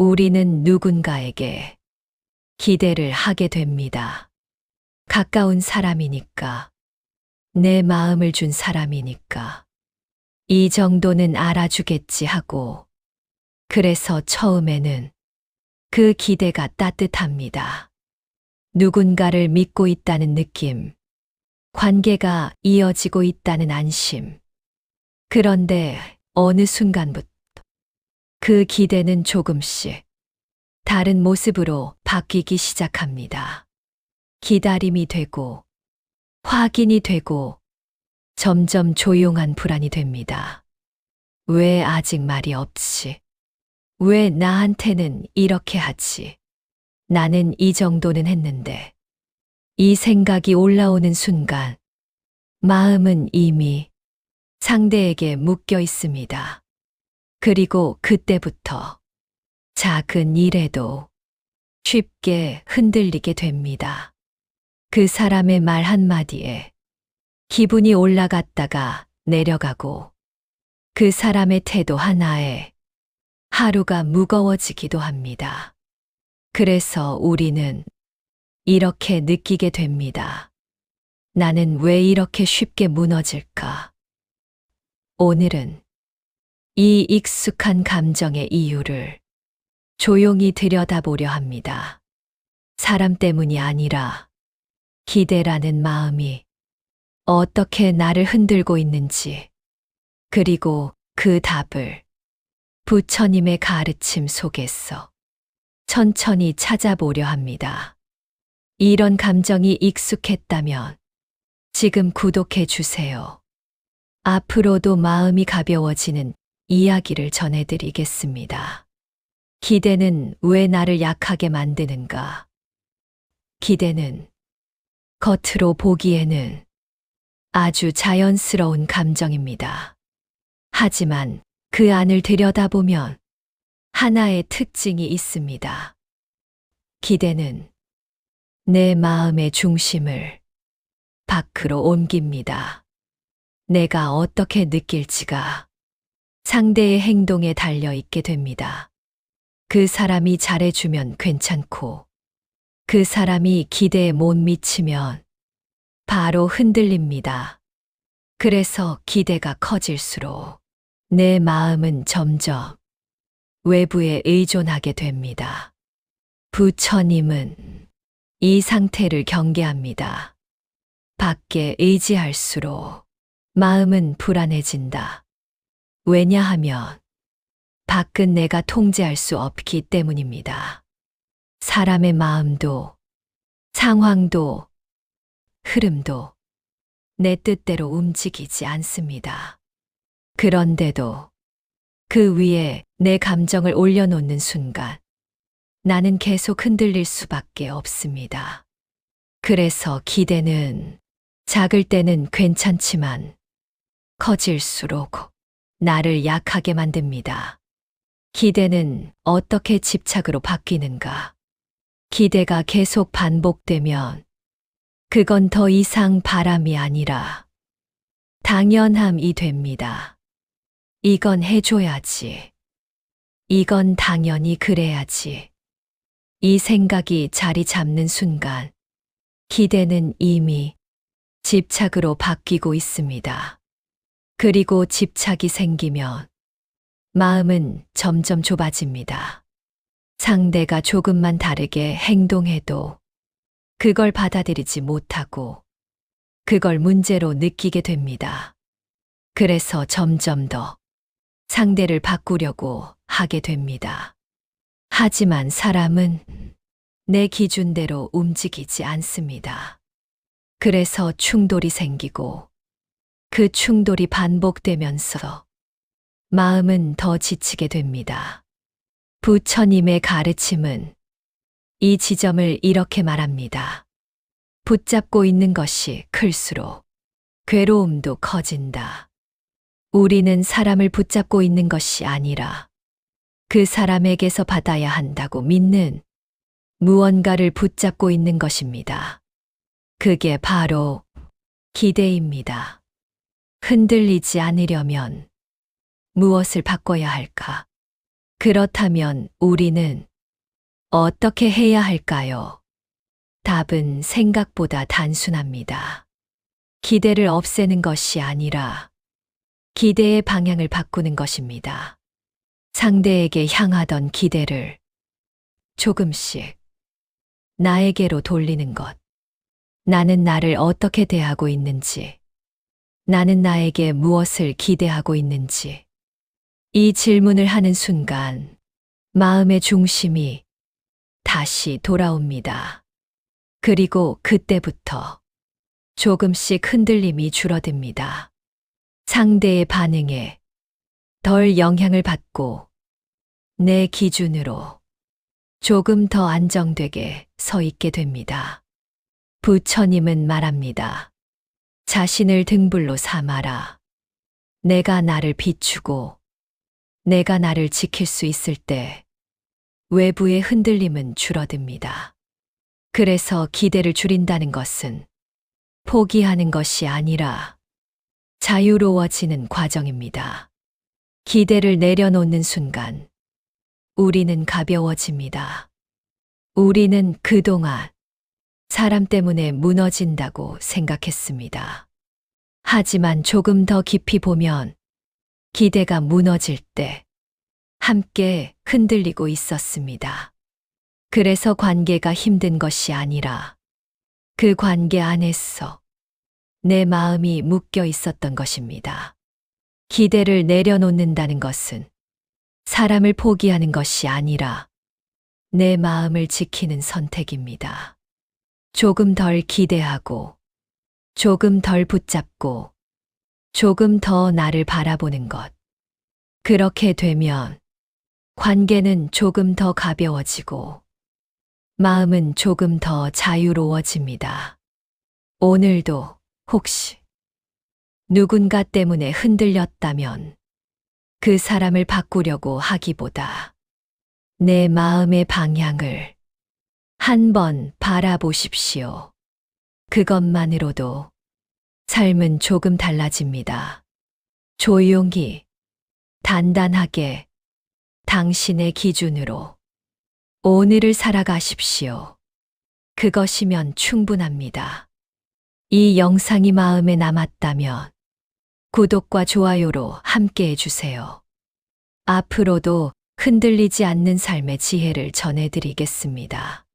우리는 누군가에게 기대를 하게 됩니다. 가까운 사람이니까, 내 마음을 준 사람이니까, 이 정도는 알아주겠지 하고, 그래서 처음에는 그 기대가 따뜻합니다. 누군가를 믿고 있다는 느낌, 관계가 이어지고 있다는 안심. 그런데 어느 순간부터 그 기대는 조금씩 다른 모습으로 바뀌기 시작합니다. 기다림이 되고, 확인이 되고, 점점 조용한 불안이 됩니다. 왜 아직 말이 없지? 왜 나한테는 이렇게 하지? 나는 이 정도는 했는데. 이 생각이 올라오는 순간, 마음은 이미 상대에게 묶여 있습니다. 그리고 그때부터 작은 일에도 쉽게 흔들리게 됩니다. 그 사람의 말 한마디에 기분이 올라갔다가 내려가고, 그 사람의 태도 하나에 하루가 무거워지기도 합니다. 그래서 우리는 이렇게 느끼게 됩니다. 나는 왜 이렇게 쉽게 무너질까? 오늘은 이 익숙한 감정의 이유를 조용히 들여다보려 합니다. 사람 때문이 아니라 기대라는 마음이 어떻게 나를 흔들고 있는지, 그리고 그 답을 부처님의 가르침 속에서 천천히 찾아보려 합니다. 이런 감정이 익숙했다면 지금 구독해 주세요. 앞으로도 마음이 가벼워지는 이야기를 전해드리겠습니다. 기대는 왜 나를 약하게 만드는가? 기대는 겉으로 보기에는 아주 자연스러운 감정입니다. 하지만 그 안을 들여다보면 하나의 특징이 있습니다. 기대는 내 마음의 중심을 밖으로 옮깁니다. 내가 어떻게 느낄지가 상대의 행동에 달려 있게 됩니다. 그 사람이 잘해주면 괜찮고, 그 사람이 기대에 못 미치면 바로 흔들립니다. 그래서 기대가 커질수록 내 마음은 점점 외부에 의존하게 됩니다. 부처님은 이 상태를 경계합니다. 밖에 의지할수록 마음은 불안해진다. 왜냐하면 밖은 내가 통제할 수 없기 때문입니다. 사람의 마음도, 상황도, 흐름도 내 뜻대로 움직이지 않습니다. 그런데도 그 위에 내 감정을 올려놓는 순간 나는 계속 흔들릴 수밖에 없습니다. 그래서 기대는 작을 때는 괜찮지만 커질수록 나를 약하게 만듭니다. 기대는 어떻게 집착으로 바뀌는가? 기대가 계속 반복되면 그건 더 이상 바람이 아니라 당연함이 됩니다. 이건 해줘야지. 이건 당연히 그래야지. 이 생각이 자리 잡는 순간 기대는 이미 집착으로 바뀌고 있습니다. 그리고 집착이 생기면 마음은 점점 좁아집니다. 상대가 조금만 다르게 행동해도 그걸 받아들이지 못하고 그걸 문제로 느끼게 됩니다. 그래서 점점 더 상대를 바꾸려고 하게 됩니다. 하지만 사람은 내 기준대로 움직이지 않습니다. 그래서 충돌이 생기고 그 충돌이 반복되면서 마음은 더 지치게 됩니다. 부처님의 가르침은 이 지점을 이렇게 말합니다. 붙잡고 있는 것이 클수록 괴로움도 커진다. 우리는 사람을 붙잡고 있는 것이 아니라 그 사람에게서 받아야 한다고 믿는 무언가를 붙잡고 있는 것입니다. 그게 바로 기대입니다. 흔들리지 않으려면 무엇을 바꿔야 할까? 그렇다면 우리는 어떻게 해야 할까요? 답은 생각보다 단순합니다. 기대를 없애는 것이 아니라 기대의 방향을 바꾸는 것입니다. 상대에게 향하던 기대를 조금씩 나에게로 돌리는 것. 나는 나를 어떻게 대하고 있는지, 나는 나에게 무엇을 기대하고 있는지, 이 질문을 하는 순간 마음의 중심이 다시 돌아옵니다. 그리고 그때부터 조금씩 흔들림이 줄어듭니다. 상대의 반응에 덜 영향을 받고 내 기준으로 조금 더 안정되게 서 있게 됩니다. 부처님은 말합니다. 자신을 등불로 삼아라. 내가 나를 비추고 내가 나를 지킬 수 있을 때 외부의 흔들림은 줄어듭니다. 그래서 기대를 줄인다는 것은 포기하는 것이 아니라 자유로워지는 과정입니다. 기대를 내려놓는 순간 우리는 가벼워집니다. 우리는 그동안 사람 때문에 무너진다고 생각했습니다. 하지만 조금 더 깊이 보면 기대가 무너질 때 함께 흔들리고 있었습니다. 그래서 관계가 힘든 것이 아니라 그 관계 안에서 내 마음이 묶여 있었던 것입니다. 기대를 내려놓는다는 것은 사람을 포기하는 것이 아니라 내 마음을 지키는 선택입니다. 조금 덜 기대하고, 조금 덜 붙잡고, 조금 더 나를 바라보는 것. 그렇게 되면 관계는 조금 더 가벼워지고, 마음은 조금 더 자유로워집니다. 오늘도 혹시 누군가 때문에 흔들렸다면 그 사람을 바꾸려고 하기보다 내 마음의 방향을 한번 바라보십시오. 그것만으로도 삶은 조금 달라집니다. 조용히, 단단하게 당신의 기준으로 오늘을 살아가십시오. 그것이면 충분합니다. 이 영상이 마음에 남았다면 구독과 좋아요로 함께 해주세요. 앞으로도 흔들리지 않는 삶의 지혜를 전해드리겠습니다.